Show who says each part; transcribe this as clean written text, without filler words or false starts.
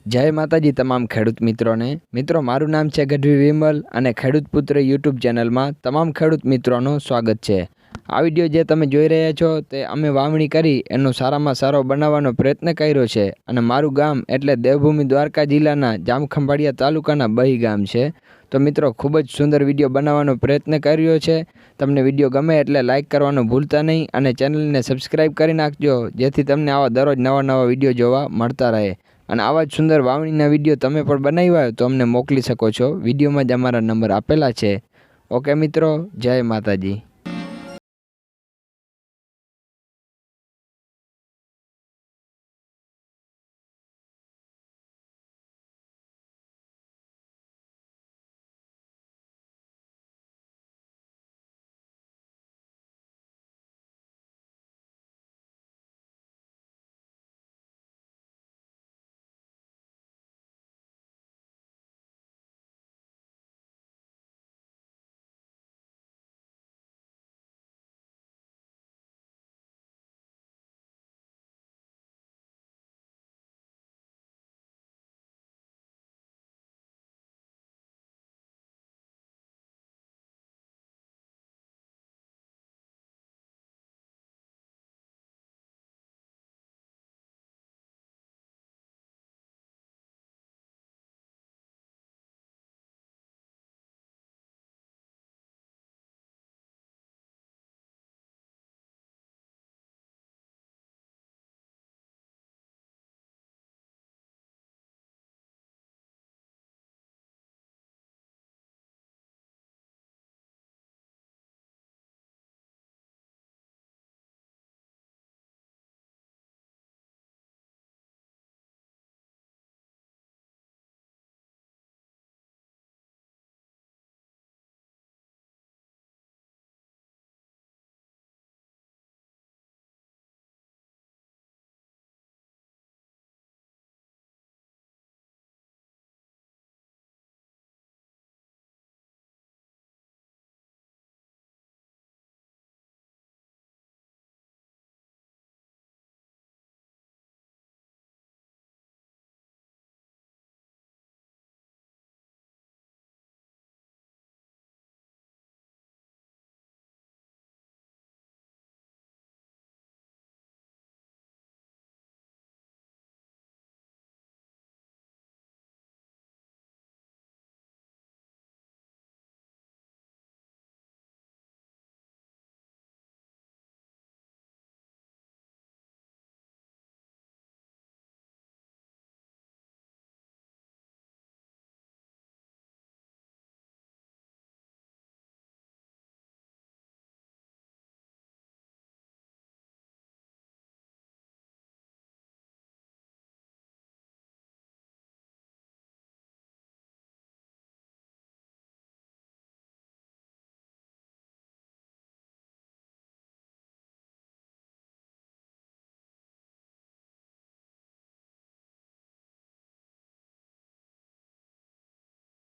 Speaker 1: જય માતાજી તમામ ખેડૂત મિત્રોને। મિત્રો મારું નામ છે ગઢવી વિમલ અને ખેડૂત પુત્ર યુટ્યુબ ચેનલમાં તમામ ખેડૂત મિત્રોનું સ્વાગત છે। આ વિડીયો જે તમે જોઈ રહ્યા છો તે અમે વાવણી કરી એનો સારામાં સારો બનાવવાનો પ્રયત્ન કર્યો છે અને મારું ગામ એટલે દેવભૂમિ દ્વારકા જિલ્લાના જામખંભાળિયા તાલુકાના બહી ગામ છે। તો મિત્રો ખૂબ જ સુંદર વિડીયો બનાવવાનો પ્રયત્ન કર્યો છે। તમને વિડીયો ગમે એટલે લાઇક કરવાનું ભૂલતા નહીં અને ચેનલને સબસ્ક્રાઈબ કરી નાખજો, જેથી તમને આવા દરરોજ નવા વિડીયો જોવા મળતા રહે। અને આવા જ સુંદર વાવણીના વિડીયો તમે પણ બનાવ્યા હોય તો અમને મોકલી શકો છો। વિડીયોમાં જ અમારા નંબર આપેલા છે। ઓકે મિત્રો, જય માતાજી।